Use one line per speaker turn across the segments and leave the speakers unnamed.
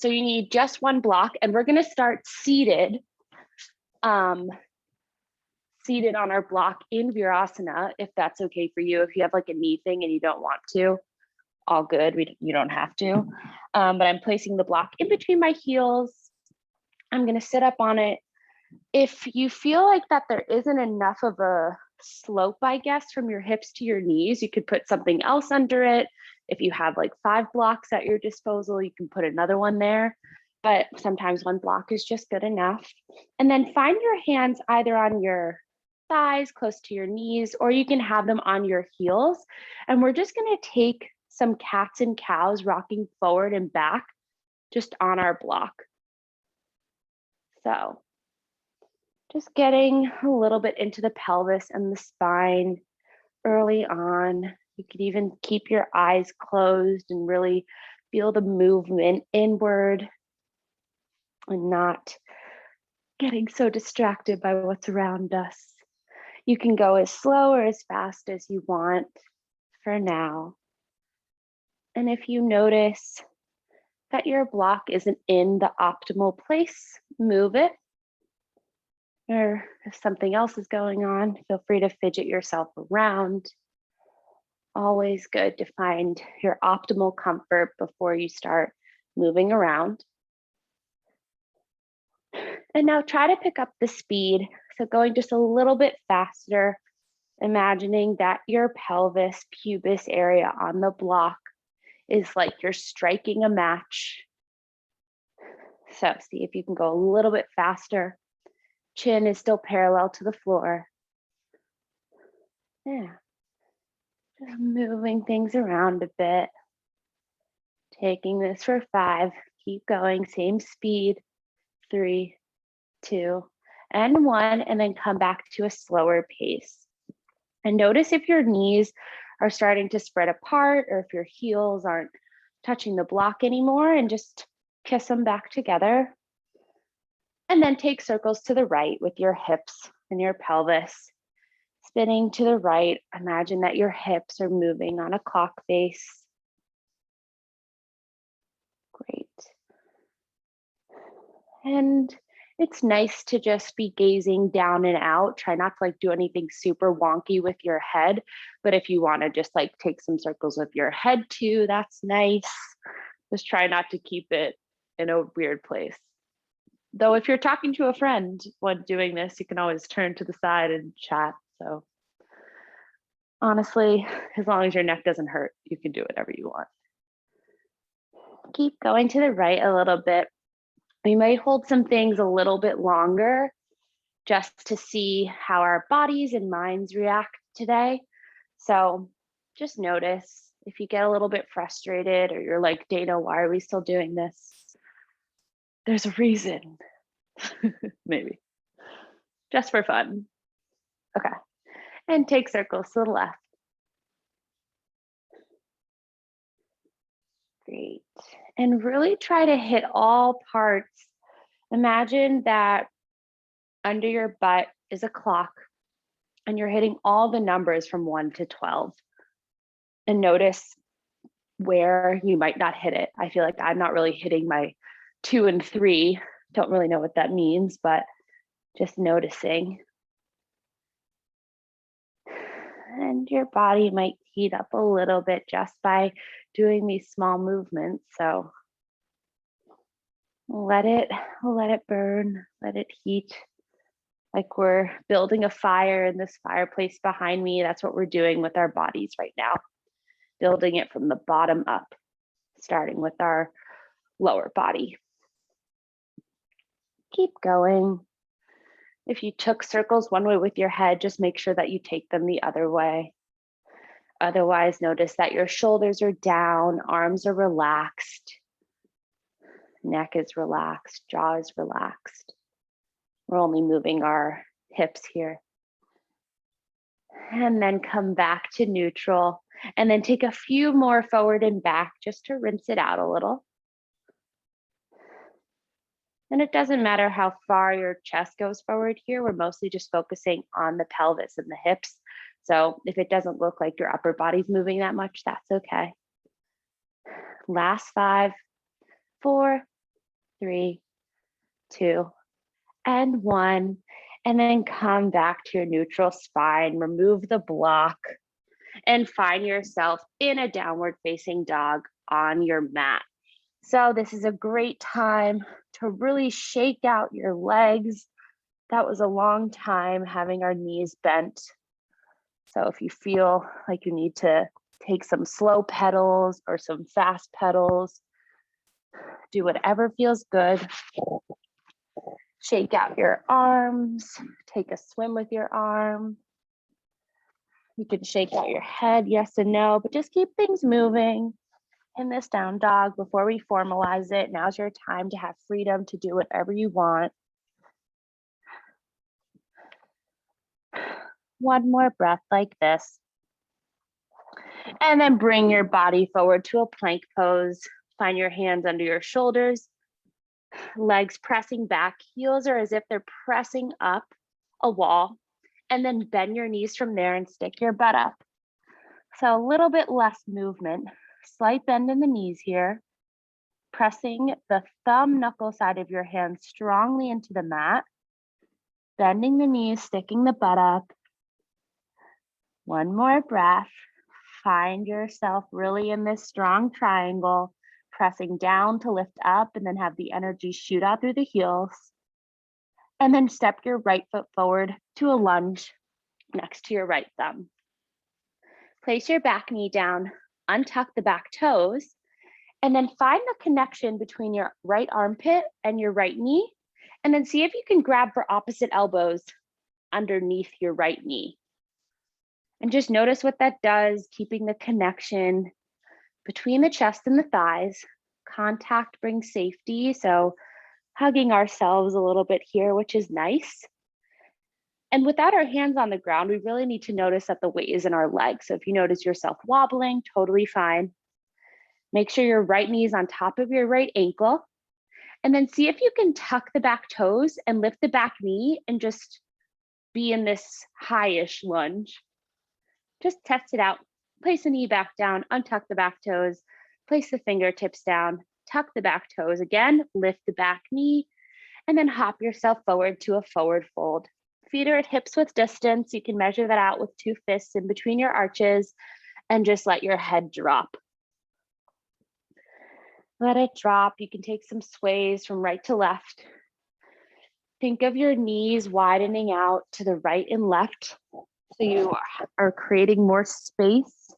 So you need just one block, and we're gonna start seated, seated on our block in Virasana, if that's okay for you. If you have like a knee thing and you don't want to, all good, you don't have to. But I'm placing the block in between my heels. I'm gonna sit up on it. If you feel like that there isn't enough of a slope, I guess, from your hips to your knees, you could put something else under it. If you have like 5 blocks at your disposal, you can put another one there. But sometimes one block is just good enough. And then find your hands either on your thighs, close to your knees, or you can have them on your heels. And we're just gonna take some cats and cows rocking forward and back just on our block. So just getting a little bit into the pelvis and the spine early on. You could even keep your eyes closed and really feel the movement inward and not getting so distracted by what's around us. You can go as slow or as fast as you want for now. And if you notice that your block isn't in the optimal place, move it. Or if something else is going on, feel free to fidget yourself around. Always good to find your optimal comfort before you start moving around. And now try to pick up the speed. So going just a little bit faster, imagining that your pelvis, pubis area on the block is like you're striking a match. So see if you can go a little bit faster. Chin is still parallel to the floor. Yeah. Just moving things around a bit. Taking this for 5. Keep going, same speed. 3, 2, and 1, and then come back to a slower pace. And notice if your knees are starting to spread apart or if your heels aren't touching the block anymore, and just kiss them back together. And then take circles to the right with your hips and your pelvis. Spinning to the right, imagine that your hips are moving on a clock face. Great. And it's nice to just be gazing down and out. Try not to like do anything super wonky with your head, but if you want to just like take some circles with your head too, that's nice. Just try not to keep it in a weird place. Though if you're talking to a friend when doing this, you can always turn to the side and chat. So honestly, as long as your neck doesn't hurt, you can do whatever you want. Keep going to the right a little bit. We might hold some things a little bit longer just to see how our bodies and minds react today. So just notice if you get a little bit frustrated or you're like, Dana, why are we still doing this? There's a reason. Maybe. Just for fun. Okay. And take circles to the left. Great. And really try to hit all parts. Imagine that under your butt is a clock and you're hitting all the numbers from 1 to 12. And notice where you might not hit it. I feel like I'm not really hitting my 2 and 3. Don't really know what that means, but just noticing. And your body might heat up a little bit just by doing these small movements. So let it burn, let it heat. Like we're building a fire in this fireplace behind me. That's what we're doing with our bodies right now. Building it from the bottom up, starting with our lower body. Keep going. If you took circles one way with your head, just make sure that you take them the other way. Otherwise, notice that your shoulders are down, arms are relaxed, neck is relaxed, jaw is relaxed. We're only moving our hips here. And then come back to neutral, and then take a few more forward and back just to rinse it out a little. And it doesn't matter how far your chest goes forward here. We're mostly just focusing on the pelvis and the hips. So if it doesn't look like your upper body's moving that much, that's okay. Last 5, 4, 3, 2, and 1. And then come back to your neutral spine, remove the block, and find yourself in a downward facing dog on your mat. So this is a great time to really shake out your legs. That was a long time having our knees bent. So if you feel like you need to take some slow pedals or some fast pedals, do whatever feels good. Shake out your arms, take a swim with your arm. You can shake out your head, yes and no, but just keep things moving in this down dog before we formalize it. Now's your time to have freedom to do whatever you want. One more breath like this. And then bring your body forward to a plank pose. Find your hands under your shoulders, legs pressing back. Heels are as if they're pressing up a wall. And then bend your knees from there and stick your butt up. So a little bit less movement. Slight bend in the knees here. Pressing the thumb knuckle side of your hand strongly into the mat. Bending the knees, sticking the butt up. One more breath. Find yourself really in this strong triangle, pressing down to lift up and then have the energy shoot out through the heels. And then step your right foot forward to a lunge next to your right thumb. Place your back knee down, untuck the back toes, and then find the connection between your right armpit and your right knee, and then see if you can grab for opposite elbows underneath your right knee. And just notice what that does, keeping the connection between the chest and the thighs. Contact brings safety, so hugging ourselves a little bit here, which is nice. And without our hands on the ground, we really need to notice that the weight is in our legs. So if you notice yourself wobbling, totally fine. Make sure your right knee is on top of your right ankle. And then see if you can tuck the back toes and lift the back knee and just be in this high-ish lunge. Just test it out. Place the knee back down, untuck the back toes, place the fingertips down, tuck the back toes again, lift the back knee, and then hop yourself forward to a forward fold. Feet are at hips width distance. You can measure that out with 2 fists in between your arches and just let your head drop. Let it drop. You can take some sways from right to left. Think of your knees widening out to the right and left. So you are creating more space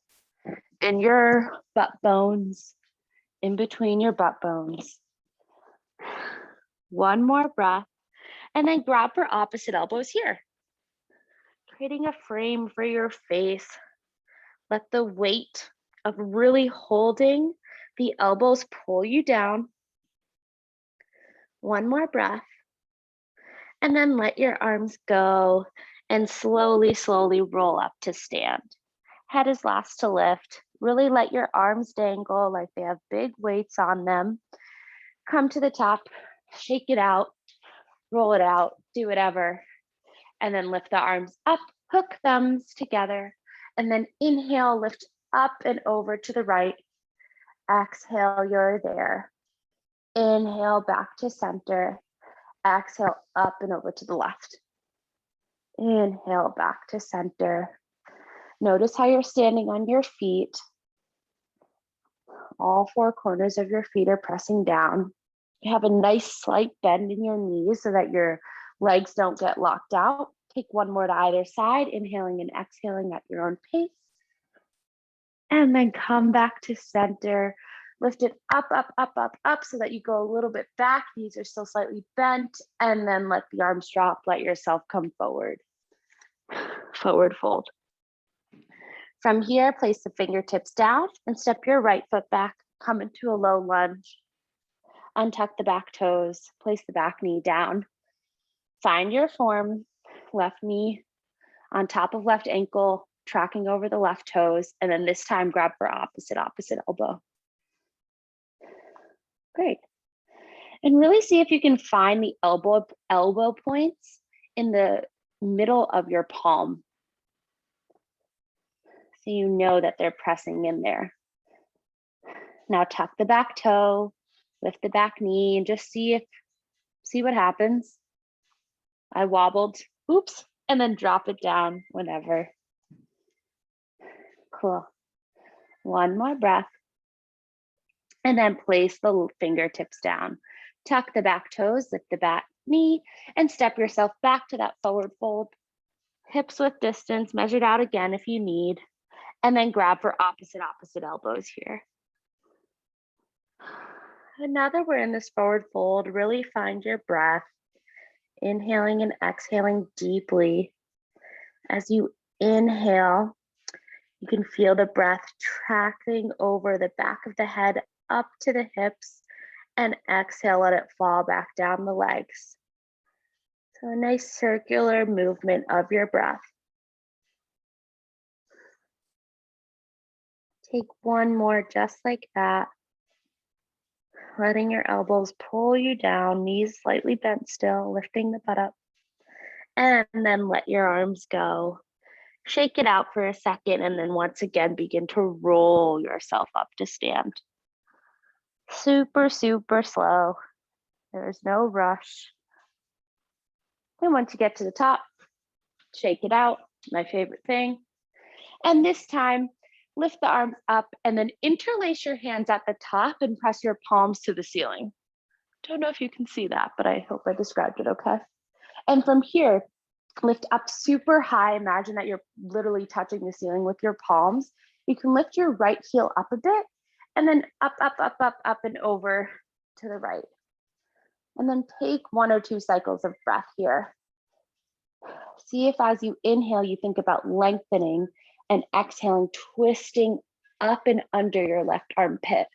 in your butt bones, in between your butt bones. One more breath, and then grab for opposite elbows here. Creating a frame for your face. Let the weight of really holding the elbows pull you down. One more breath, and then let your arms go and slowly, slowly roll up to stand. Head is last to lift. Really let your arms dangle like they have big weights on them. Come to the top, shake it out, roll it out, do whatever. And then lift the arms up, hook thumbs together. And then inhale, lift up and over to the right. Exhale, you're there. Inhale, back to center. Exhale, up and over to the left. Inhale, back to center. Notice how you're standing on your feet. All 4 corners of your feet are pressing down. You have a nice slight bend in your knees so that your legs don't get locked out. Take one more to either side, inhaling and exhaling at your own pace. And then come back to center. Lift it up, up, up, up, up so that you go a little bit back. Knees are still slightly bent. And then let the arms drop. Let yourself come forward. Forward fold. From here, place the fingertips down and step your right foot back. Come into a low lunge. Untuck the back toes. Place the back knee down. Find your form. Left knee on top of left ankle, tracking over the left toes. And then this time, grab for opposite elbow. Great. And really see if you can find the elbow points in the middle of your palm. So you know that they're pressing in there. Now tuck the back toe, Lift the back knee and just see what happens. I wobbled, oops, and then drop it down whenever. Cool. One more breath. And then place the fingertips down. Tuck the back toes, lift the back knee, and step yourself back to that forward fold. Hips width distance, measured out again if you need, and then grab for opposite elbows here. And now that we're in this forward fold, really find your breath, inhaling and exhaling deeply. As you inhale, you can feel the breath tracking over the back of the head up to the hips, and exhale, let it fall back down the legs. So a nice circular movement of your breath. Take one more just like that. Letting your elbows pull you down, knees slightly bent still, lifting the butt up. And then let your arms go. Shake it out for a second, and then once again, begin to roll yourself up to stand. Super, super slow. There's no rush. And once you get to the top, shake it out, my favorite thing. And this time, lift the arms up and then interlace your hands at the top and press your palms to the ceiling. Don't know if you can see that, but I hope I described it okay. And from here, lift up super high. Imagine that you're literally touching the ceiling with your palms. You can lift your right heel up a bit and then up, and over to the right. And then take 1 or 2 cycles of breath here. See if as you inhale, you think about lengthening, and exhaling, twisting up and under your left armpit.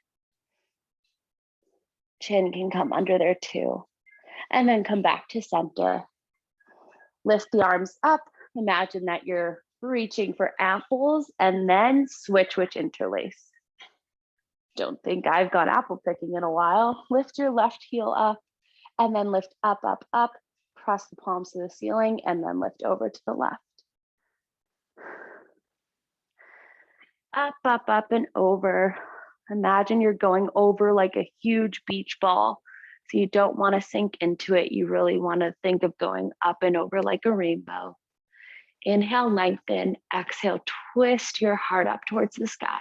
Chin can come under there too. And then come back to center. Lift the arms up. Imagine that you're reaching for apples, and then switch, which interlace. Don't think I've gone apple picking in a while. Lift your left heel up, and then lift up. Press the palms to the ceiling, and then lift over to the left. Up, and over. Imagine you're going over like a huge beach ball. So you don't want to sink into it. You really want to think of going up and over like a rainbow. Inhale, lengthen. Exhale, twist your heart up towards the sky.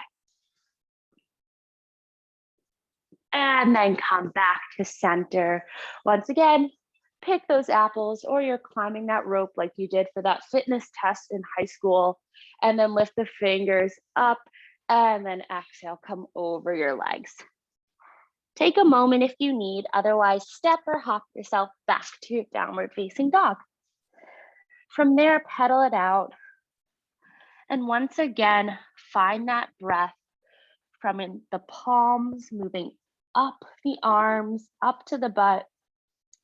And then come back to center. Once again, pick those apples, or you're climbing that rope like you did for that fitness test in high school, and then lift the fingers up, and then exhale, come over your legs. Take a moment if you need, otherwise step or hop yourself back to your downward facing dog. From there, pedal it out. And once again, find that breath from in the palms, moving up the arms, up to the butt,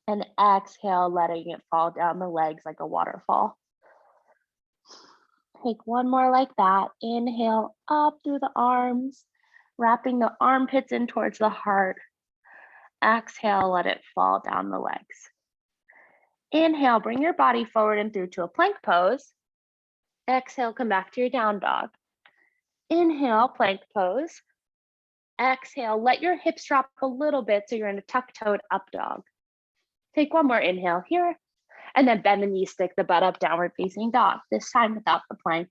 and exhale, letting it fall down the legs like a waterfall. Take one more like that. Inhale up through the arms, wrapping the armpits in towards the heart. Exhale, let it fall down the legs. Inhale, bring your body forward and through to a plank pose. Exhale, come back to your down dog. Inhale, plank pose. Exhale, let your hips drop a little bit so you're in a tuck-toed up dog. Take one more inhale here, and then bend the knees, stick the butt up, downward facing dog, this time without the plank.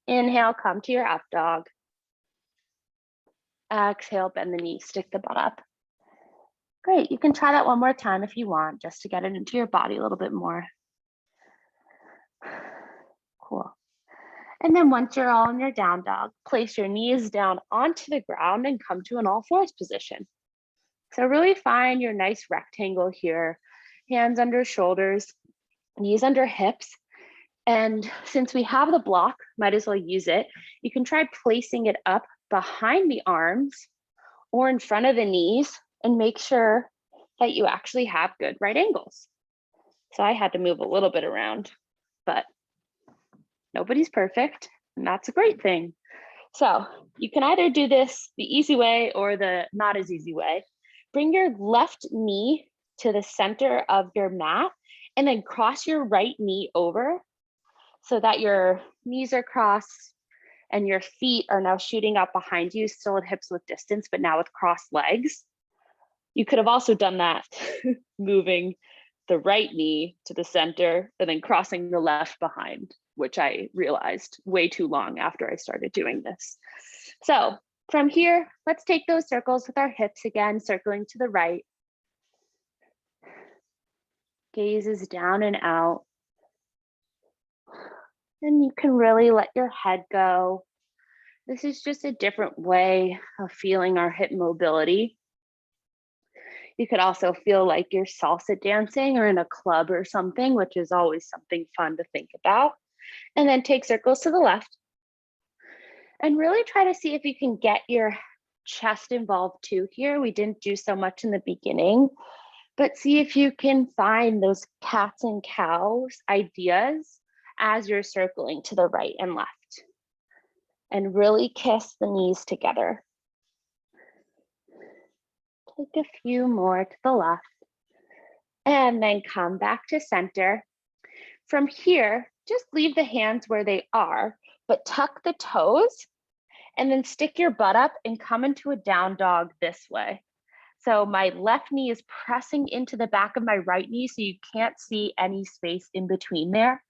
Inhale, come to your up dog. Exhale, bend the knees, stick the butt up. Great, you can try that one more time if you want, just to get it into your body a little bit more. Cool. And then once you're all in your down dog, place your knees down onto the ground and come to an all fours position. So really find your nice rectangle here, hands under shoulders, knees under hips. And since we have the block, might as well use it. You can try placing it up behind the arms or in front of the knees, and make sure that you actually have good right angles. So I had to move a little bit around, but nobody's perfect, and that's a great thing. So you can either do this the easy way or the not as easy way. Bring your left knee to the center of your mat, and then cross your right knee over so that your knees are crossed and your feet are now shooting up behind you, still at hips width distance, but now with crossed legs. You could have also done that moving the right knee to the center and then crossing the left behind, which I realized way too long after I started doing this. So from here, let's take those circles with our hips again, circling to the right. Gaze is down and out. And you can really let your head go. This is just a different way of feeling our hip mobility. You could also feel like you're salsa dancing or in a club or something, which is always something fun to think about. And then take circles to the left. And really try to see if you can get your chest involved too here. We didn't do so much in the beginning, but see if you can find those cats and cows ideas as you're circling to the right and left. And really kiss the knees together. Take a few more to the left. And then come back to center. From here, just leave the hands where they are, but tuck the toes and then stick your butt up and come into a down dog this way. So my left knee is pressing into the back of my right knee, so you can't see any space in between there.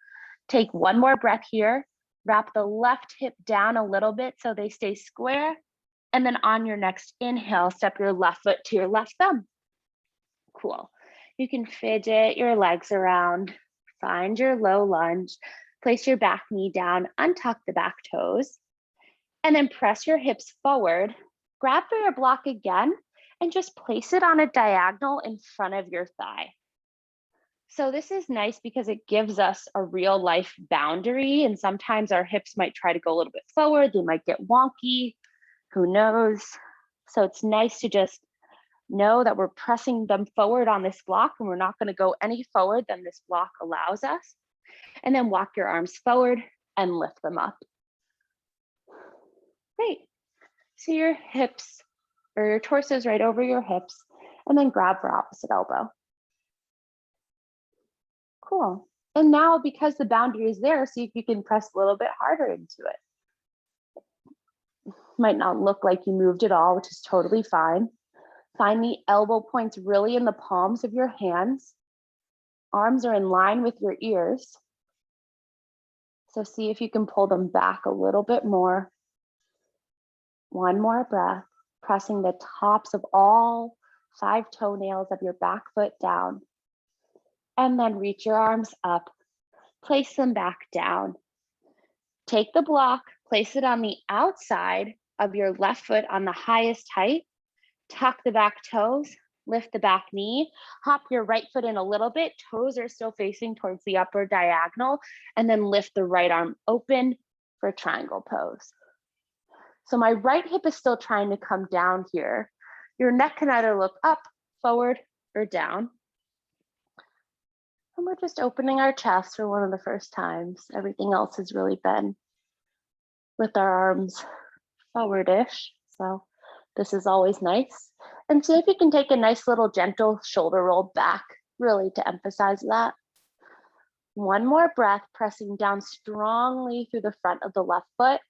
Take one more breath here. Wrap the left hip down a little bit so they stay square. And then on your next inhale, step your left foot to your left thumb. Cool. You can fidget your legs around, find your low lunge, place your back knee down, untuck the back toes, and then press your hips forward. Grab for your block again, and just place it on a diagonal in front of your thigh. So this is nice because it gives us a real life boundary, and sometimes our hips might try to go a little bit forward, they might get wonky, who knows? So it's nice to just know that we're pressing them forward on this block and we're not going to go any forward than this block allows us. And then walk your arms forward and lift them up. Great. So your hips or your torso is right over your hips, and then grab for opposite elbow. Cool. And now because the boundary is there, see if you can press a little bit harder into it. Might not look like you moved at all, which is totally fine. Find the elbow points really in the palms of your hands. Arms are in line with your ears. So see if you can pull them back a little bit more. One more breath, pressing the tops of all 5 toenails of your back foot down. And then reach your arms up, place them back down. Take the block, place it on the outside of your left foot on the highest height. Tuck the back toes, lift the back knee, hop your right foot in a little bit, toes are still facing towards the upper diagonal, and then lift the right arm open for triangle pose. So my right hip is still trying to come down here. Your neck can either look up, forward, or down. And we're just opening our chest for one of the first times. Everything else has really been with our arms forward-ish. So this is always nice. And see if you can take a nice little gentle shoulder roll back, really to emphasize that. One more breath, pressing down strongly through the front of the left foot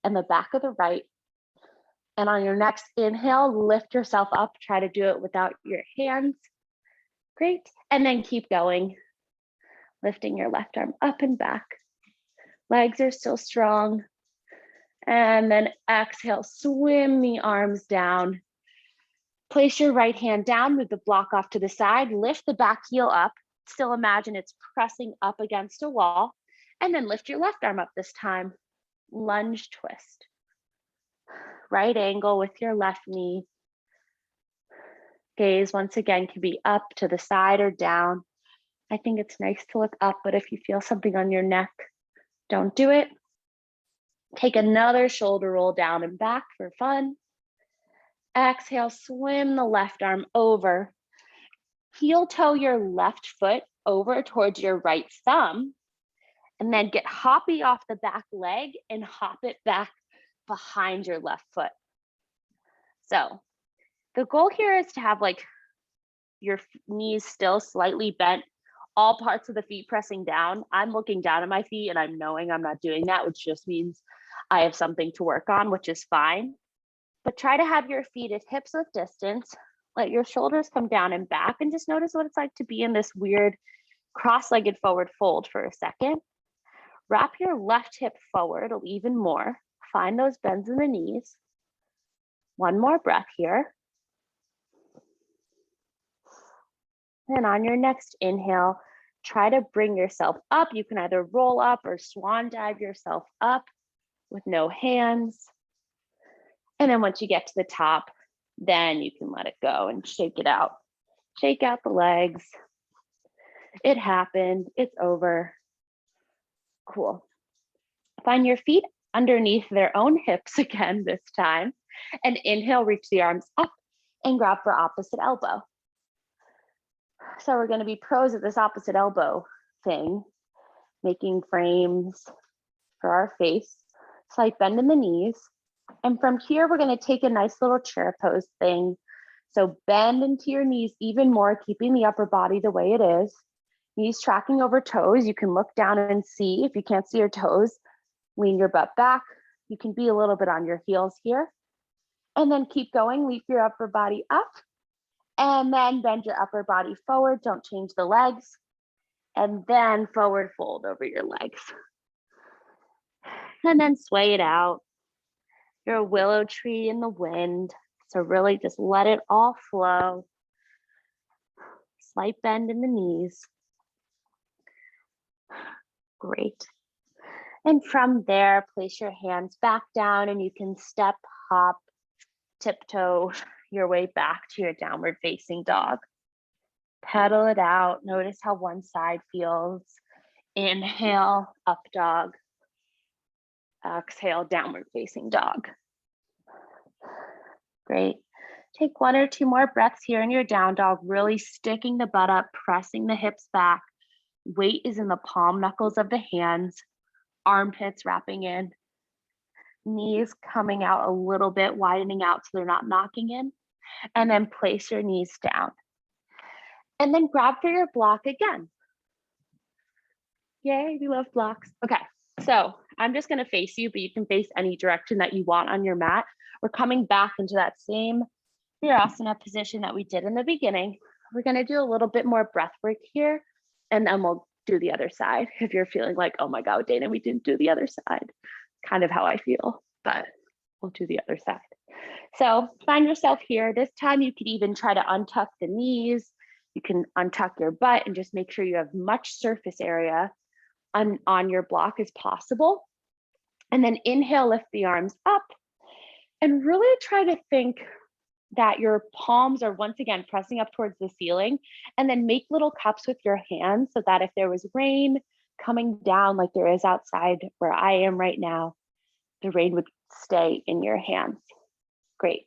and the back of the right. And on your next inhale, lift yourself up. Try to do it without your hands. Great. And then keep going. Lifting your left arm up and back. Legs are still strong. And then exhale, swim the arms down. Place your right hand down, move the block off to the side, lift the back heel up. Still imagine it's pressing up against a wall. And then lift your left arm up this time. Lunge twist. Right angle with your left knee. Gaze once again can be up to the side or down. I think it's nice to look up, but if you feel something on your neck, don't do it. Take another shoulder roll down and back for fun. Exhale, swim the left arm over. Heel toe your left foot over towards your right thumb, and then get hoppy off the back leg and hop it back behind your left foot. So the goal here is to have like your knees still slightly bent, all parts of the feet pressing down. I'm looking down at my feet and I'm knowing I'm not doing that, which just means I have something to work on, which is fine. But try to have your feet at hips width distance, Let your shoulders come down and back, and just notice what it's like to be in this weird cross-legged forward fold for a second. Wrap your left hip forward even more. Find those bends in the knees. One more breath here. And on your next inhale, try to bring yourself up. You can either roll up or swan dive yourself up with no hands. And then once you get to the top, then you can let it go and shake it out. Shake out the legs. It happened. It's over. Cool. Find your feet underneath their own hips again this time. And inhale, reach the arms up and grab for opposite elbow. So we're going to be pros at this opposite elbow thing, making frames for our face. Slight bend in the knees. And from here, we're going to take a nice little chair pose thing. So bend into your knees even more, keeping the upper body the way it is. Knees tracking over toes. You can look down and see. If you can't see your toes, lean your butt back. You can be a little bit on your heels here. And then keep going. Leap your upper body up. And then bend your upper body forward. Don't change the legs. And then forward fold over your legs. And then sway it out. You're a willow tree in the wind. So really just let it all flow. Slight bend in the knees. Great. And from there, place your hands back down and you can step, hop, tiptoe your way back to your downward facing dog. Pedal it out. Notice how one side feels. Inhale, up dog. Exhale, downward facing dog. Great. Take one or two more breaths here in your down dog, really sticking the butt up, pressing the hips back. Weight is in the palm knuckles of the hands, armpits wrapping in, knees coming out a little bit, widening out so they're not knocking in. And then place your knees down. And then grab for your block again. Yay, we love blocks. Okay, so I'm just gonna face you, but you can face any direction that you want on your mat. We're coming back into that same Virasana position that we did in the beginning. We're gonna do a little bit more breath work here, and then we'll do the other side. If you're feeling like, oh my God, Dana, we didn't do the other side. Kind of how I feel, but we'll do the other side. So find yourself here. This time you could even try to untuck the knees. You can untuck your butt and just make sure you have much surface area on your block as possible. And then inhale, lift the arms up and really try to think that your palms are once again pressing up towards the ceiling, and then make little cups with your hands so that if there was rain coming down like there is outside where I am right now, the rain would stay in your hands. Great.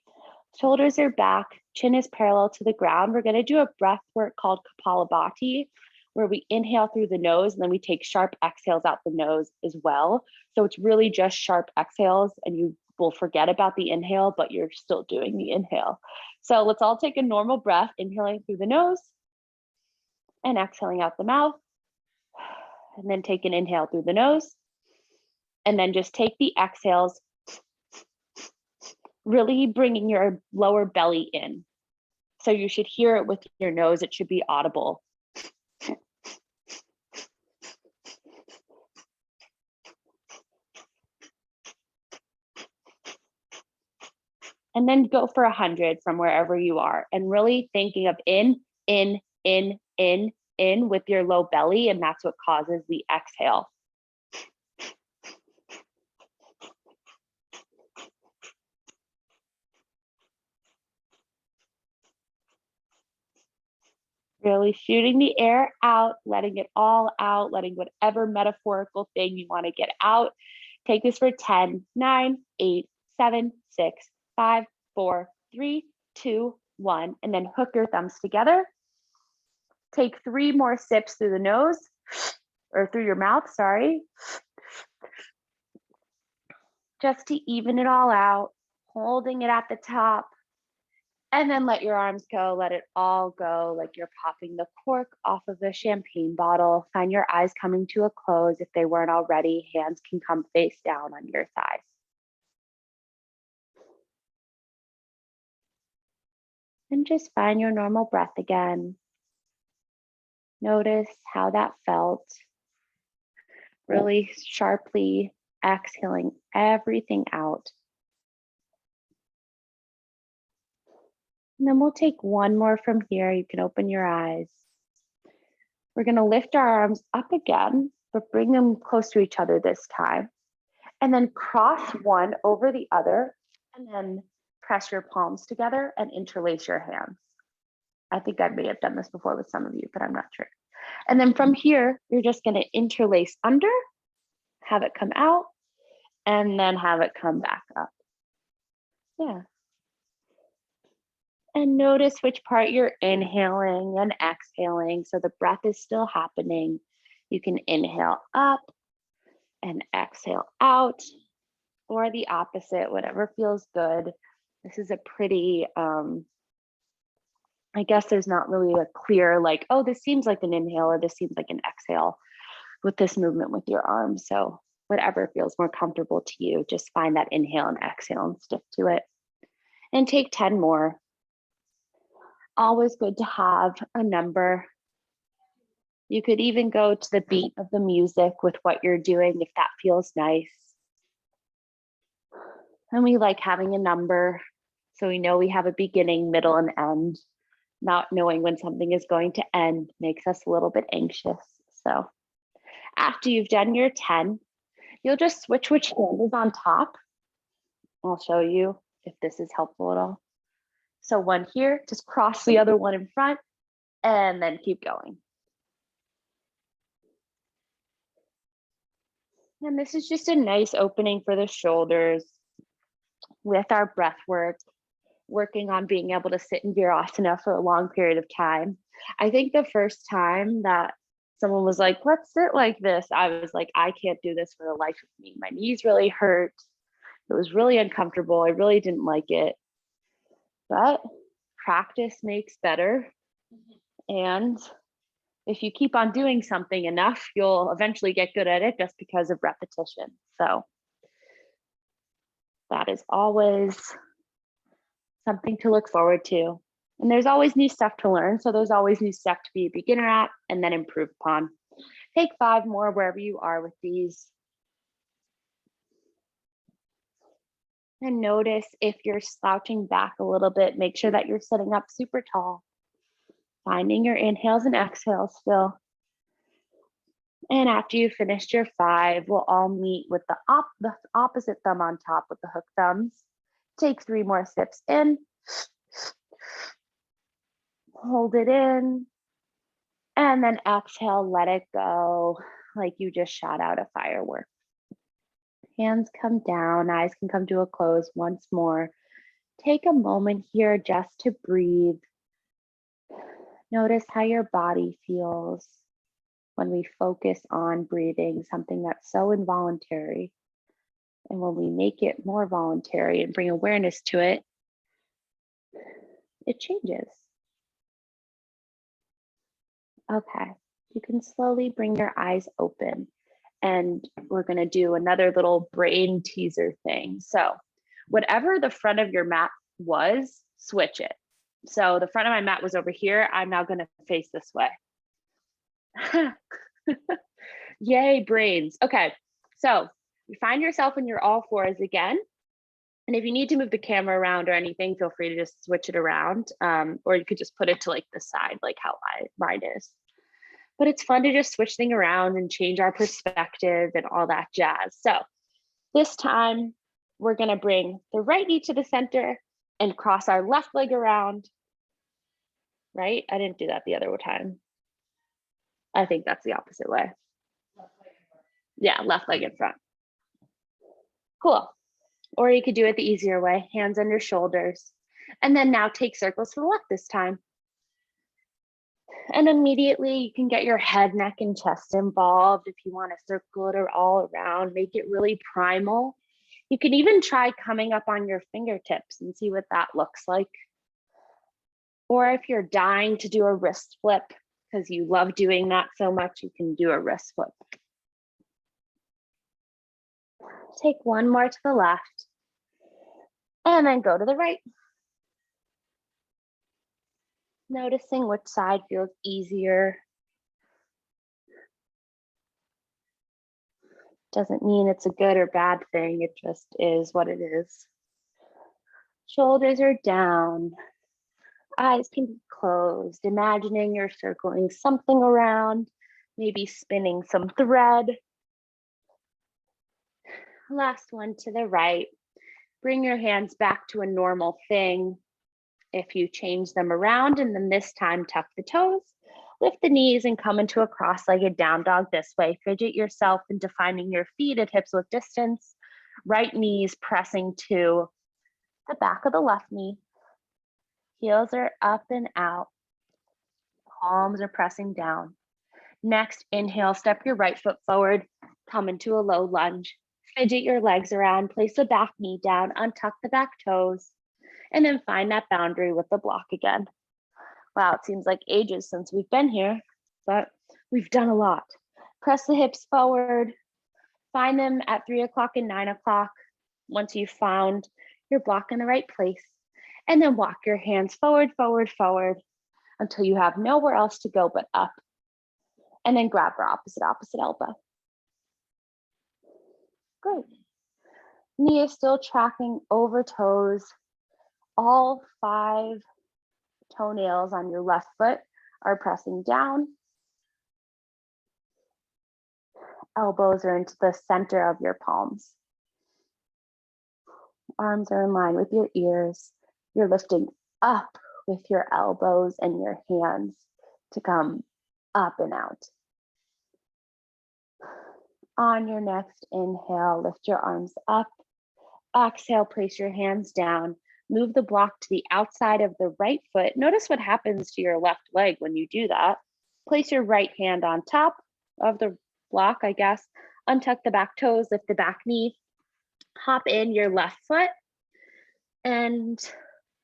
Shoulders are back, chin is parallel to the ground. We're going to do a breath work called Kapalabhati, where we inhale through the nose and then we take sharp exhales out the nose as well. So it's really just sharp exhales, and you will forget about the inhale, but you're still doing the inhale. So let's all take a normal breath, inhaling through the nose and exhaling out the mouth. And then take an inhale through the nose. And then just take the exhales, really bringing your lower belly in. So you should hear it with your nose. It should be audible. And then go for 100 from wherever you are, and really thinking of in with your low belly, and that's what causes the exhale. Really shooting the air out, letting it all out, letting whatever metaphorical thing you want to get out. Take this for 10, 9, 8, 7, 6, 5, 4, 3, 2, 1, and then hook your thumbs together. Take 3 more sips through the nose, or through your mouth, sorry. Just to even it all out, holding it at the top. And then let your arms go, let it all go, like you're popping the cork off of the champagne bottle. Find your eyes coming to a close. If they weren't already, hands can come face down on your thighs. And just find your normal breath again. Notice how that felt. Really sharply exhaling everything out. And then we'll take one more from here. You can open your eyes. We're going to lift our arms up again, but bring them close to each other this time. And then cross one over the other, and then press your palms together and interlace your hands. I think I may have done this before with some of you, but I'm not sure. And then from here, you're just going to interlace under, have it come out, and then have it come back up. Yeah. And notice which part you're inhaling and exhaling. So the breath is still happening. You can inhale up and exhale out, or the opposite, whatever feels good. This is a pretty, I guess there's not really a clear like, oh, this seems like an inhale or this seems like an exhale with this movement with your arms. So whatever feels more comfortable to you, just find that inhale and exhale and stick to it. And take 10 more. Always good to have a number. You could even go to the beat of the music with what you're doing if that feels nice. And we like having a number so we know we have a beginning, middle, and end. Not knowing when something is going to end makes us a little bit anxious. So after you've done your 10, you'll just switch which hand is on top. I'll show you if this is helpful at all. So one here, just cross the other one in front and then keep going. And this is just a nice opening for the shoulders with our breath work, working on being able to sit in Virasana for a long period of time. I think the first time that someone was like, let's sit like this, I was like, I can't do this for the life of me. My knees really hurt. It was really uncomfortable. I really didn't like it. But practice makes better. And if you keep on doing something enough, you'll eventually get good at it just because of repetition. So that is always something to look forward to. And there's always new stuff to learn. So there's always new stuff to be a beginner at and then improve upon. Take 5 more wherever you are with these. And notice if you're slouching back a little bit, make sure that you're sitting up super tall. Finding your inhales and exhales still. And after you finished your 5, we'll all meet with the opposite thumb on top with the hook thumbs. Take 3 more sips in. Hold it in. And then exhale, let it go like you just shot out a firework. Hands come down, eyes can come to a close once more. Take a moment here just to breathe. Notice how your body feels when we focus on breathing, something that's so involuntary. And when we make it more voluntary and bring awareness to it, it changes. Okay, you can slowly bring your eyes open. And we're going to do another little brain teaser thing. So whatever the front of your mat was, switch it. So the front of my mat was over here. I'm now going to face this way. Yay, brains. Okay, so you find yourself in your all fours again. And if you need to move the camera around or anything, feel free to just switch it around. Or you could just put it to like the side, like how mine is. But it's fun to just switch things around and change our perspective and all that jazz. So this time we're going to bring the right knee to the center and cross our left leg around. Right? I didn't do that the other time. I think that's the opposite way. Yeah, left leg in front. Cool. Or you could do it the easier way, hands on your shoulders. And then now take circles to the left this time. And immediately you can get your head, neck, and chest involved. If you want to circle it all around, make it really primal. You can even try coming up on your fingertips and see what that looks like. Or if you're dying to do a wrist flip, because you love doing that so much, you can do a wrist flip. Take one more to the left, and then go to the right. Noticing which side feels easier. Doesn't mean it's a good or bad thing, it just is what it is. Shoulders are down. Eyes can be closed, imagining you're circling something around, maybe spinning some thread. Last one to the right. Bring your hands back to a normal thing. If you change them around and then this time tuck the toes, lift the knees and come into a cross-legged down dog this way. Fidget yourself into finding your feet at hips width distance. Right knees pressing to the back of the left knee. Heels are up and out. Palms are pressing down. Next, inhale, step your right foot forward, come into a low lunge. Fidget your legs around, place the back knee down, untuck the back toes, and then find that boundary with the block again. Wow, it seems like ages since we've been here, but we've done a lot. Press the hips forward, find them at 3 o'clock and 9 o'clock once you've found your block in the right place, and then walk your hands forward, forward, forward until you have nowhere else to go but up, and then grab for opposite elbow. Great. Knee is still tracking over toes. All 5 toenails on your left foot are pressing down. Elbows are into the center of your palms. Arms are in line with your ears. You're lifting up with your elbows and your hands to come up and out. On your next inhale, lift your arms up. Exhale, place your hands down. Move the block to the outside of the right foot. Notice what happens to your left leg when you do that. Place your right hand on top of the block, I guess. Untuck the back toes, lift the back knee. Hop in your left foot and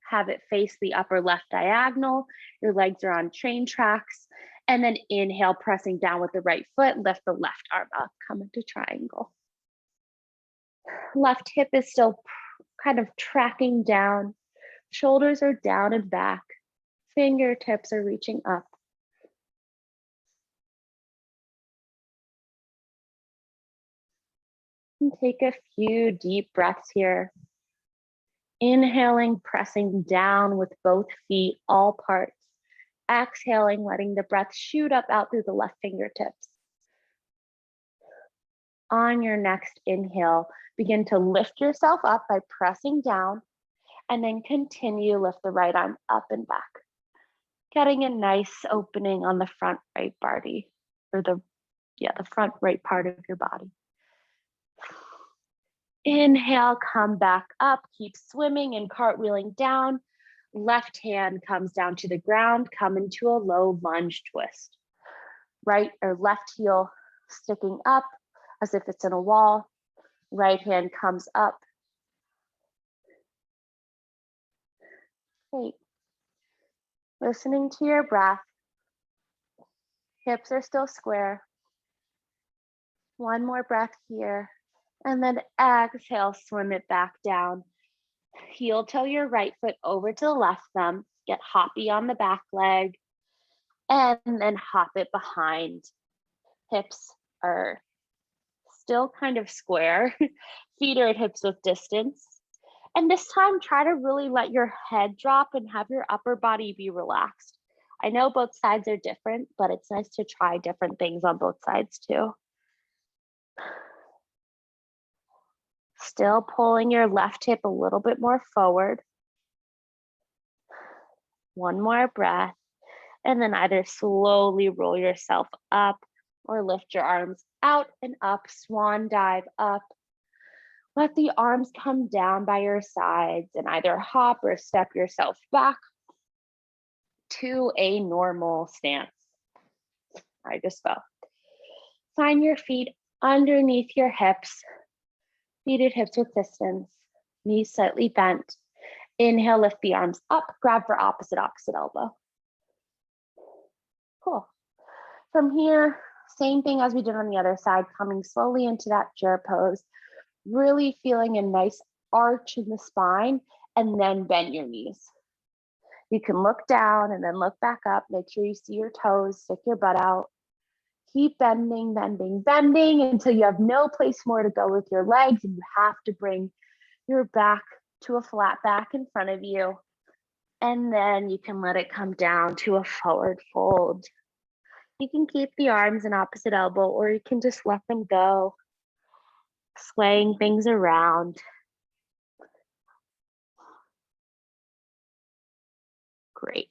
have it face the upper left diagonal. Your legs are on train tracks. And then inhale, pressing down with the right foot, lift the left arm up, come into triangle. Left hip is still kind of tracking down. Shoulders are down and back. Fingertips are reaching up. And take a few deep breaths here. Inhaling, pressing down with both feet, all parts. Exhaling, letting the breath shoot up out through the left fingertips. On your next inhale, begin to lift yourself up by pressing down, and then continue lift the right arm up and back. Getting a nice opening on the front right body, or the front right part of your body. Inhale, come back up, keep swimming and cartwheeling down. Left hand comes down to the ground, come into a low lunge twist. Right or left heel sticking up as if it's in a wall. Right hand comes up. Great. Listening to your breath. Hips are still square. One more breath here. And then exhale, swim it back down. Heel toe your right foot over to the left thumb. Get hoppy on the back leg. And then hop it behind. Hips are still kind of square. Feet are at hips width distance. And this time, try to really let your head drop and have your upper body be relaxed. I know both sides are different, but it's nice to try different things on both sides too. Still pulling your left hip a little bit more forward. One more breath, and then either slowly roll yourself up or lift your arms out and up, swan dive up. Let the arms come down by your sides and either hop or step yourself back to a normal stance. I just fell. Find your feet underneath your hips. Feet at hips width distance, knees slightly bent. Inhale, lift the arms up, grab for opposite elbow. Cool. From here, same thing as we did on the other side, coming slowly into that chair pose, really feeling a nice arch in the spine, and then bend your knees. You can look down and then look back up. Make sure you see your toes, stick your butt out. Keep bending, bending, bending until you have no place more to go with your legs, and you have to bring your back to a flat back in front of you. And then you can let it come down to a forward fold. You can keep the arms in opposite elbow, or you can just let them go, swaying things around. Great.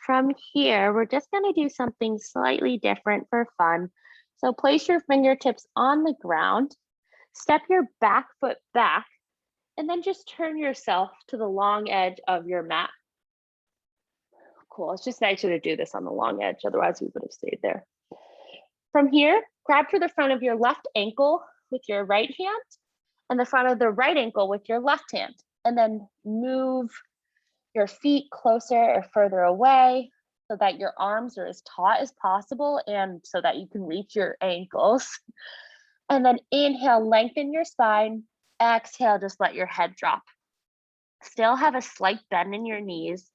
From here, we're just going to do something slightly different for fun. So place your fingertips on the ground, step your back foot back, and then just turn yourself to the long edge of your mat. Cool. It's just nicer to do this on the long edge. Otherwise, we would have stayed there. From here, grab for the front of your left ankle with your right hand and the front of the right ankle with your left hand. And then move your feet closer or further away so that your arms are as taut as possible and so that you can reach your ankles. And then inhale, lengthen your spine. Exhale, just let your head drop. Still have a slight bend in your knees.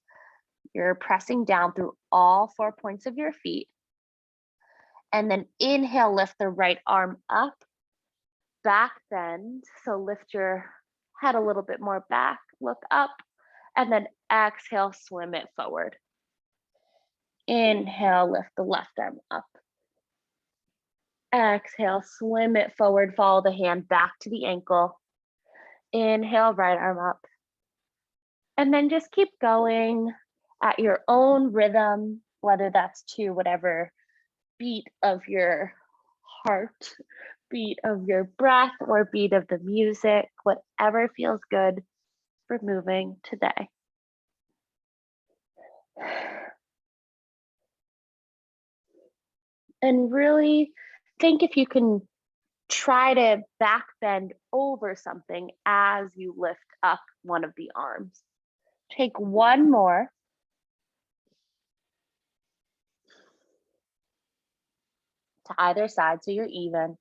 You're pressing down through all 4 points of your feet. And then inhale, lift the right arm up, back bend. So lift your head a little bit more back, look up, and then exhale, swim it forward. Inhale, lift the left arm up. Exhale, swim it forward, follow the hand back to the ankle. Inhale, right arm up. And then just keep going at your own rhythm, whether that's to whatever beat of your heart, beat of your breath, or beat of the music, whatever feels good for moving today. And really think if you can try to back bend over something as you lift up one of the arms. Take one more. To either side so you're even.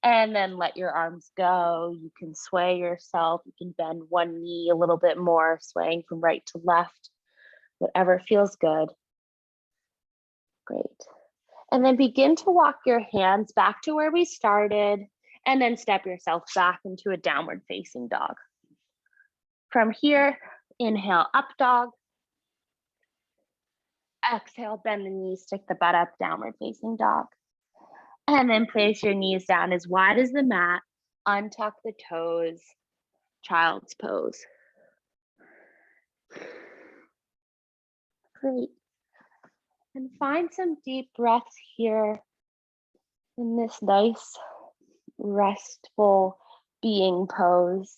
And then let your arms go. You can sway yourself. You can bend one knee a little bit more, swaying from right to left, whatever feels good. Great. And then begin to walk your hands back to where we started, and then step yourself back into a downward facing dog. From here, inhale, up dog. Exhale, bend the knees, stick the butt up, downward facing dog. And then place your knees down as wide as the mat, untuck the toes, child's pose. Great. And find some deep breaths here in this nice, restful being pose.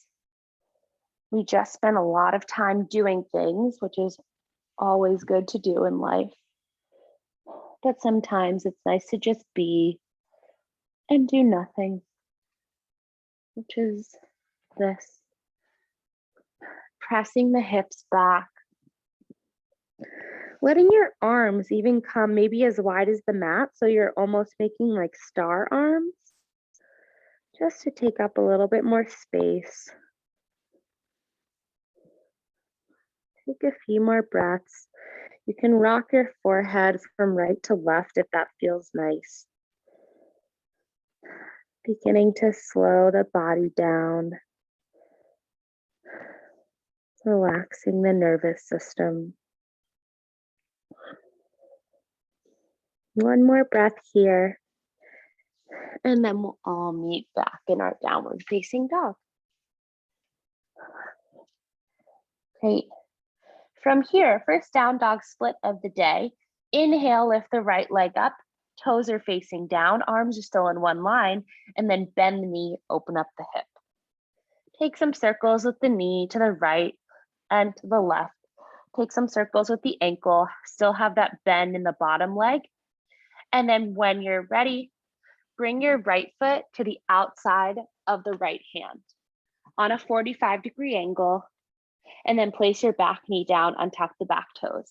We just spent a lot of time doing things, which is always good to do in life. But sometimes it's nice to just be and do nothing, which is this. Pressing the hips back. Letting your arms even come maybe as wide as the mat, so you're almost making like star arms, just to take up a little bit more space. Take a few more breaths. You can rock your forehead from right to left if that feels nice. Beginning to slow the body down, relaxing the nervous system. One more breath here, and then we'll all meet back in our downward facing dog. Great. From here, first down dog split of the day. Inhale, lift the right leg up, toes are facing down, arms are still in one line, and then bend the knee, open up the hip. Take some circles with the knee to the right and to the left. Take some circles with the ankle, still have that bend in the bottom leg. And then when you're ready, bring your right foot to the outside of the right hand on a 45-degree angle, and then place your back knee down, untuck the back toes.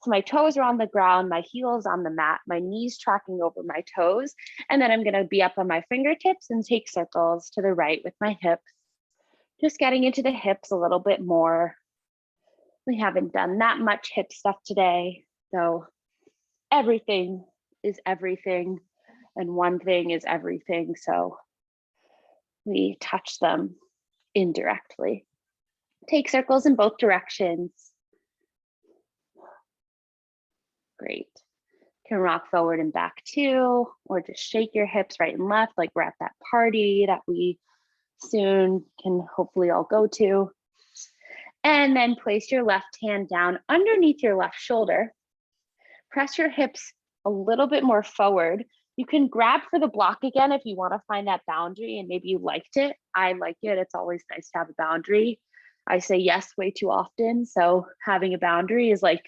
So my toes are on the ground, my heels on the mat, my knees tracking over my toes, and then I'm gonna be up on my fingertips and take circles to the right with my hips. Just getting into the hips a little bit more. We haven't done that much hip stuff today, so everything is everything, and one thing is everything, so we touch them indirectly. Take circles in both directions. Great. Can rock forward and back too, or just shake your hips right and left like we're at that party that we soon can hopefully all go to. And then place your left hand down underneath your left shoulder. Press your hips a little bit more forward. You can grab for the block again if you want to find that boundary and maybe you liked it. I like it. It's always nice to have a boundary. I say yes way too often, so having a boundary is like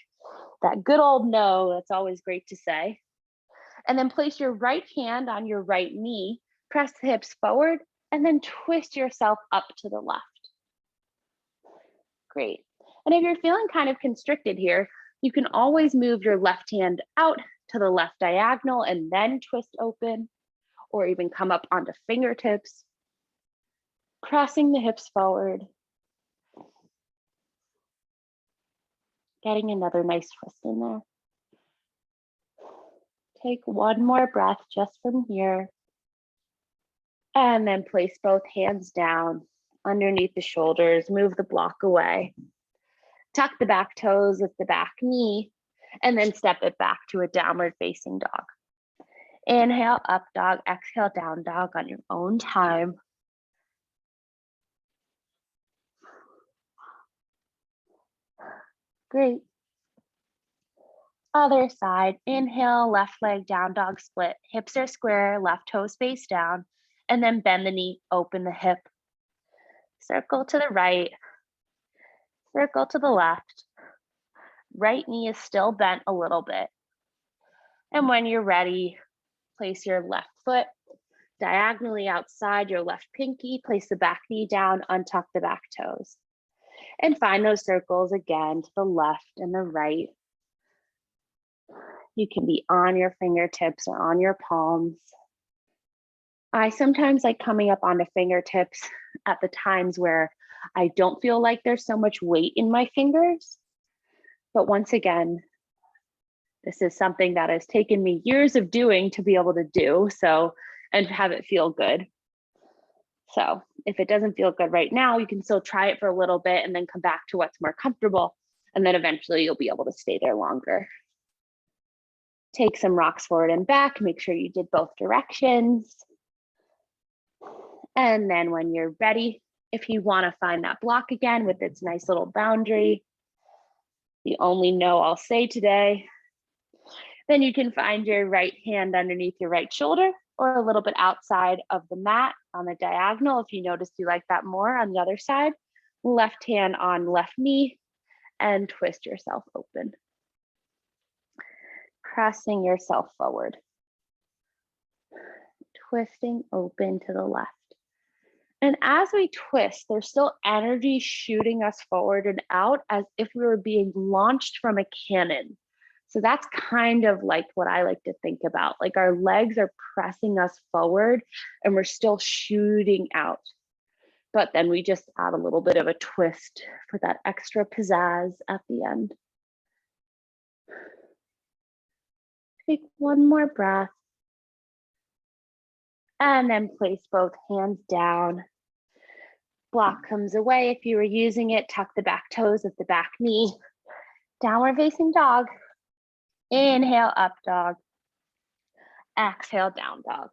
that good old no. That's always great to say. And then place your right hand on your right knee, press the hips forward, and then twist yourself up to the left. Great. And if you're feeling kind of constricted here, you can always move your left hand out to the left diagonal and then twist open, or even come up onto fingertips, crossing the hips forward, getting another nice twist in there. Take one more breath just from here, and then place both hands down underneath the shoulders, move the block away. Tuck the back toes with the back knee, and then step it back to a downward facing dog. Inhale, up dog, exhale, down dog on your own time. Great. Other side, inhale, left leg, down dog split. Hips are square, left toes face down, and then bend the knee, open the hip. Circle to the right, circle to the left. Right knee is still bent a little bit. And when you're ready, place your left foot diagonally outside your left pinky, place the back knee down, untuck the back toes. And find those circles again to the left and the right. You can be on your fingertips or on your palms. I sometimes like coming up onto fingertips at the times where I don't feel like there's so much weight in my fingers. But once again, this is something that has taken me years of doing to be able to do, and have it feel good. So if it doesn't feel good right now, you can still try it for a little bit and then come back to what's more comfortable. And then eventually you'll be able to stay there longer. Take some rocks forward and back. Make sure you did both directions. And then when you're ready, if you want to find that block again with its nice little boundary, the only no I'll say today, then you can find your right hand underneath your right shoulder or a little bit outside of the mat on the diagonal. If you notice you like that more on the other side, left hand on left knee and twist yourself open. Crossing yourself forward. Twisting open to the left. And as we twist, there's still energy shooting us forward and out as if we were being launched from a cannon. So that's kind of like what I like to think about. Like our legs are pressing us forward and we're still shooting out. But then we just add a little bit of a twist for that extra pizzazz at the end. Take one more breath. And then place both hands down. Block comes away. If you were using it, tuck the back toes with the back knee. Downward facing dog. Inhale, up dog. Exhale, down dog.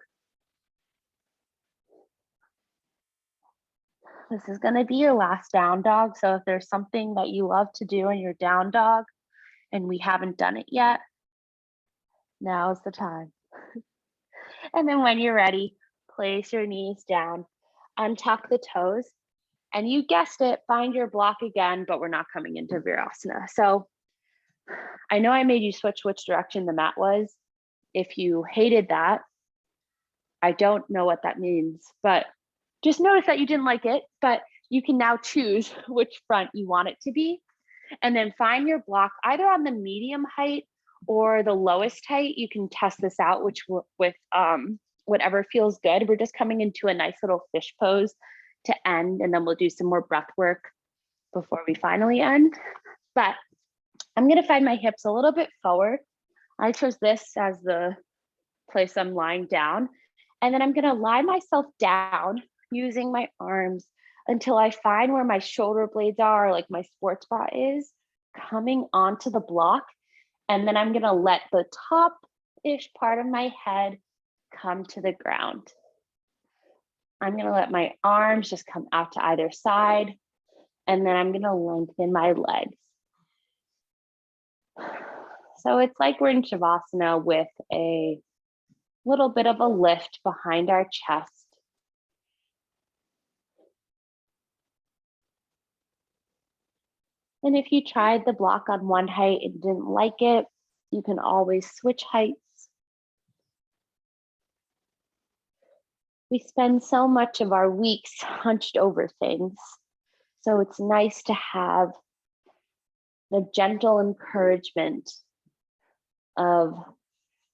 This is going to be your last down dog. So if there's something that you love to do in your down dog and we haven't done it yet, now's the time. And then when you're ready, place your knees down, untuck the toes, and you guessed it, find your block again, but we're not coming into Virasana. So I know I made you switch which direction the mat was. If you hated that, I don't know what that means, but just notice that you didn't like it, but you can now choose which front you want it to be. And then find your block either on the medium height or the lowest height. You can test this out, with whatever feels good. We're just coming into a nice little fish pose to end, and then we'll do some more breath work before we finally end. But I'm gonna find my hips a little bit forward. I chose this as the place I'm lying down. And then I'm gonna lie myself down using my arms until I find where my shoulder blades are, like my sports bra is, coming onto the block. And then I'm gonna let the top-ish part of my head come to the ground. I'm gonna let my arms just come out to either side. And then I'm gonna lengthen my legs. So it's like we're in Shavasana with a little bit of a lift behind our chest. And if you tried the block on one height and didn't like it, you can always switch heights. We spend so much of our weeks hunched over things. So it's nice to have the gentle encouragement of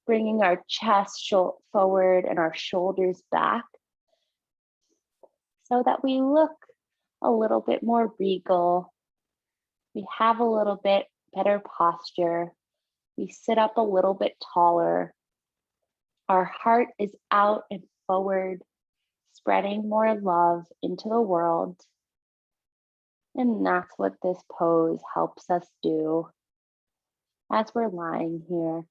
bringing our chest forward and our shoulders back so that we look a little bit more regal. We have a little bit better posture. We sit up a little bit taller. Our heart is out and forward, spreading more love into the world. And that's what this pose helps us do as we're lying here.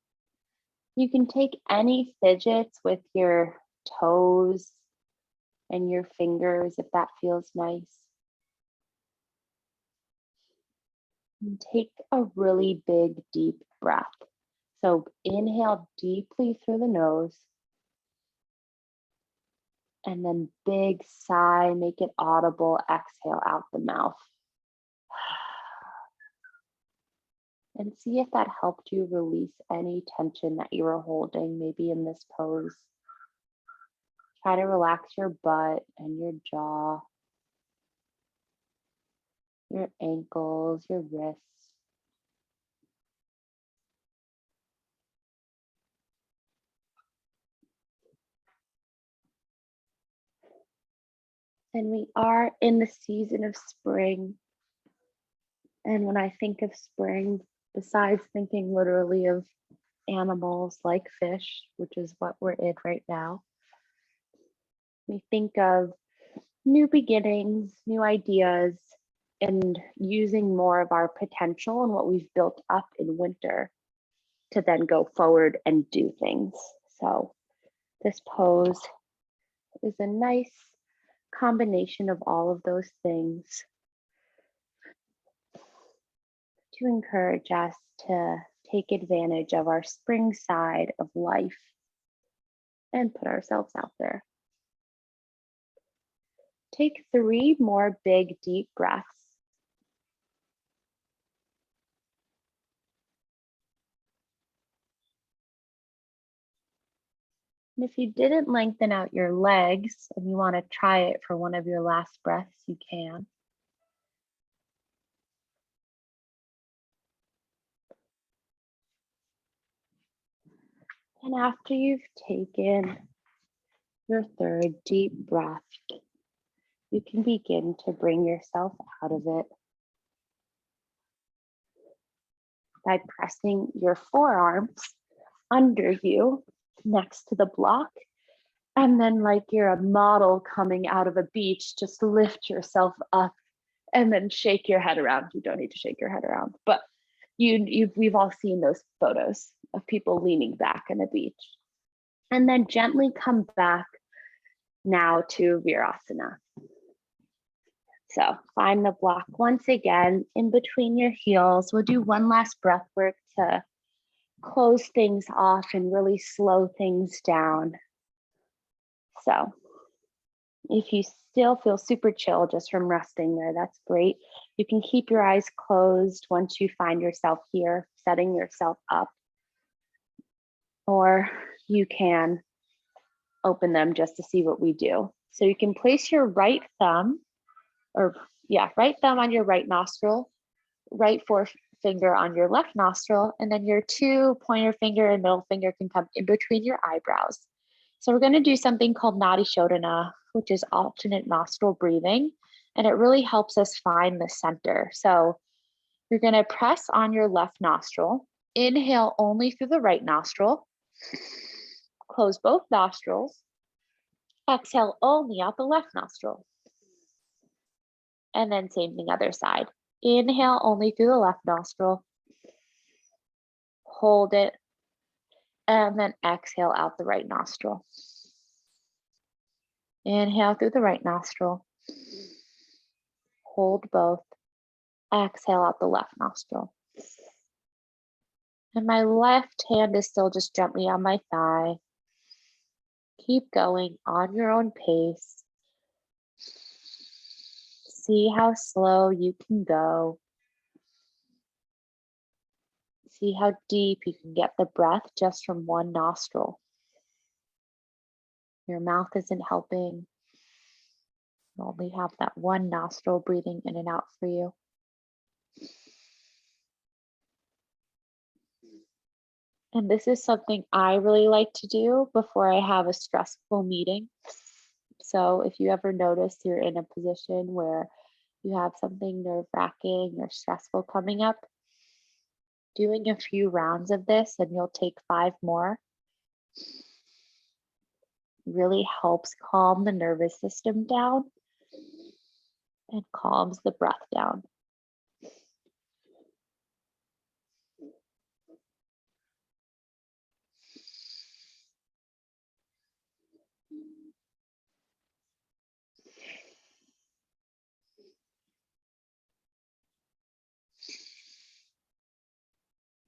You can take any fidgets with your toes and your fingers if that feels nice. And take a really big, deep breath. So inhale deeply through the nose. And then big sigh, make it audible, exhale out the mouth. And see if that helped you release any tension that you were holding, maybe in this pose. Try to relax your butt and your jaw, your ankles, your wrists. And we are in the season of spring. And when I think of spring, besides thinking literally of animals like fish, which is what we're in right now, we think of new beginnings, new ideas, and using more of our potential and what we've built up in winter to then go forward and do things. So this pose is a nice combination of all of those things to encourage us to take advantage of our spring side of life and put ourselves out there. Take 3 more big, deep breaths. And if you didn't lengthen out your legs and you want to try it for one of your last breaths, you can. And after you've taken your 3rd deep breath, you can begin to bring yourself out of it by pressing your forearms under you next to the block. And then, like you're a model coming out of a beach, just lift yourself up and then shake your head around. You don't need to shake your head around, but we've all seen those photos of people leaning back on the beach. And then gently come back now to Virasana. So find the block once again in between your heels. We'll do one last breath work to close things off and really slow things down. So if you still feel super chill just from resting there, that's great. You can keep your eyes closed once you find yourself here, setting yourself up. Or you can open them just to see what we do. So you can place your right thumb on your right nostril, right forefinger on your left nostril, and then your 2 pointer finger and middle finger can come in between your eyebrows. So we're going to do something called Nadi Shodhana, which is alternate nostril breathing, and it really helps us find the center. So
You're going to press on your left nostril. Inhale only through the right nostril. Close both nostrils. Exhale only out the left nostril. And then same thing other side. Inhale only through the left nostril. Hold it. And then exhale out the right nostril. Inhale through the right nostril. Hold both. Exhale out the left nostril. And my left hand is still just gently on my thigh. Keep going on your own pace. See how slow you can go. See how deep you can get the breath just from one nostril. Your mouth isn't helping. You only have that one nostril breathing in and out for you. And this is something I really like to do before I have a stressful meeting. So if you ever notice you're in a position where you have something nerve-wracking or stressful coming up, doing a few rounds of this, and you'll take 5 more, really helps calm the nervous system down and calms the breath down.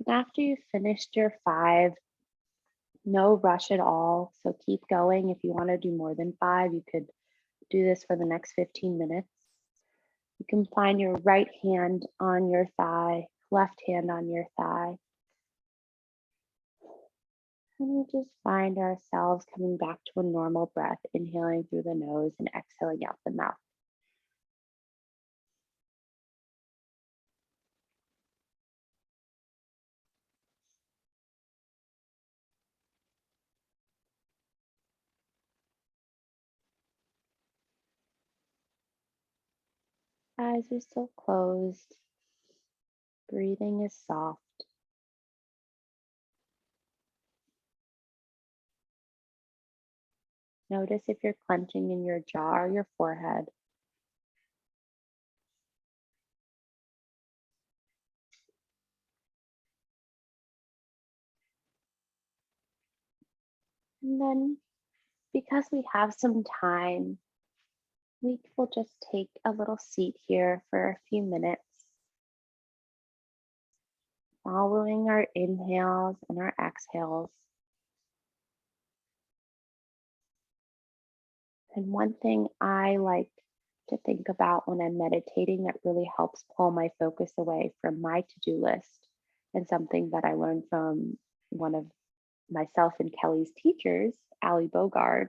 And after you've finished your 5, no rush at all. So keep going. If you want to do more than 5, you could do this for the next 15 minutes. You can find your right hand on your thigh, left hand on your thigh. And we'll just find ourselves coming back to a normal breath, inhaling through the nose and exhaling out the mouth. Eyes are still closed. Breathing is soft. Notice if you're clenching in your jaw or your forehead. And then, because we have some time, we will just take a little seat here for a few minutes, following our inhales and our exhales. And one thing I like to think about when I'm meditating that really helps pull my focus away from my to-do list, and something that I learned from one of myself and Kelly's teachers, Ali Bogard.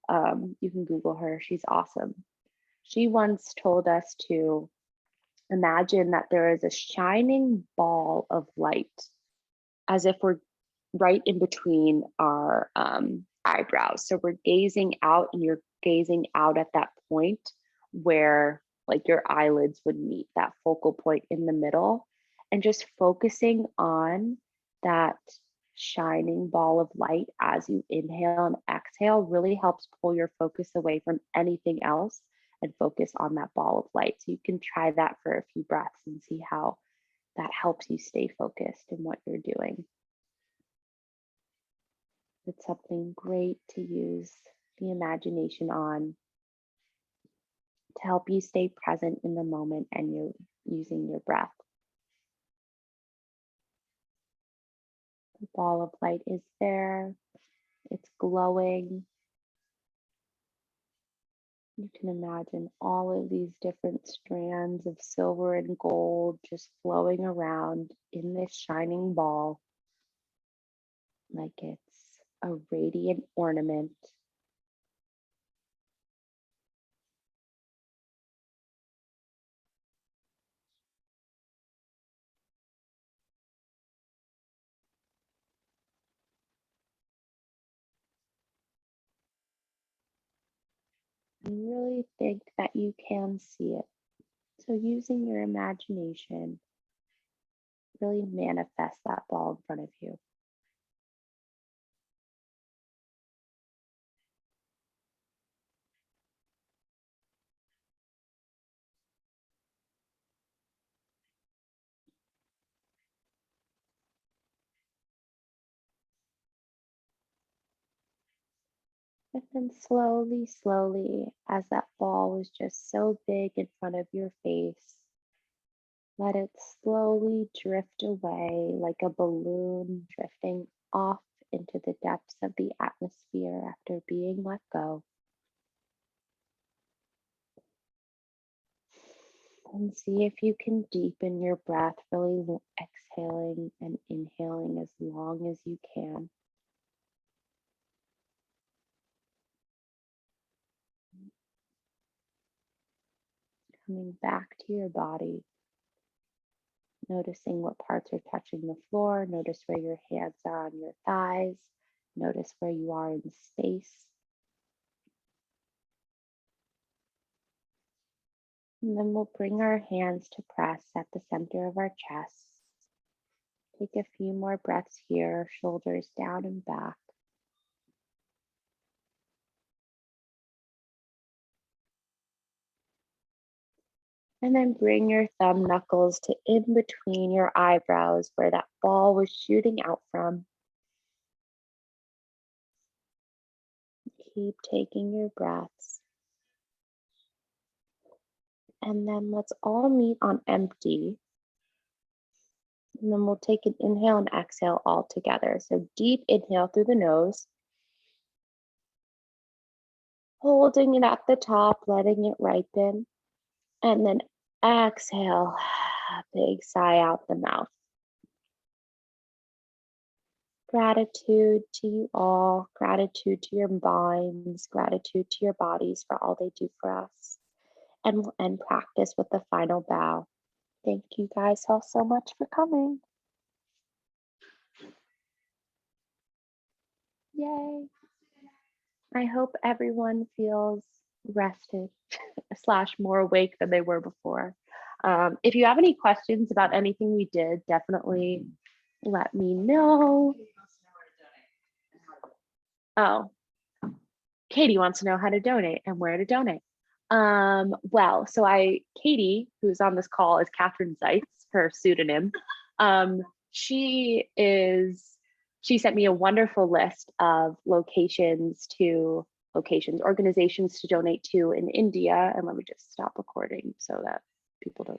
You can Google her, she's awesome. She once told us to imagine that there is a shining ball of light, as if we're right in between our eyebrows. So we're gazing out, and you're gazing out at that point where like your eyelids would meet, that focal point in the middle, and just focusing on that shining ball of light as you inhale and exhale really helps pull your focus away from anything else and focus on that ball of light. So you can try that for a few breaths and see how that helps you stay focused in what you're doing. It's something great to use the imagination on to help you stay present in the moment and you're using your breath. The ball of light is there. It's glowing. You can imagine all of these different strands of silver and gold just flowing around in this shining ball like it's a radiant ornament. And really think that you can see it. So using your imagination, really manifest that ball in front of you. And then slowly, slowly, as that ball was just so big in front of your face, let it slowly drift away like a balloon drifting off into the depths of the atmosphere after being let go. And see if you can deepen your breath, really exhaling and inhaling as long as you can. Coming back to your body, noticing what parts are touching the floor. Notice where your hands are on your thighs. Notice where you are in space. And then we'll bring our hands to press at the center of our chest. Take a few more breaths here, shoulders down and back. And then bring your thumb knuckles to in between your eyebrows where that ball was shooting out from. Keep taking your breaths. And then let's all meet on empty. And then we'll take an inhale and exhale all together. So deep inhale through the nose. Holding it at the top, letting it ripen. And then exhale, big sigh out the mouth. Gratitude to you all, gratitude to your minds, gratitude to your bodies for all they do for us. And we'll end practice with the final bow. Thank you guys all so much for coming. Yay. I hope everyone feels rested / more awake than they were before. If you have any questions about anything we did, definitely let me know. Oh, Katie wants to know how to donate and where to donate. Well, so Katie, who's on this call, is Catherine Zeitz, her pseudonym. She sent me a wonderful list of organizations to donate to in India. And let me just stop recording so that people don't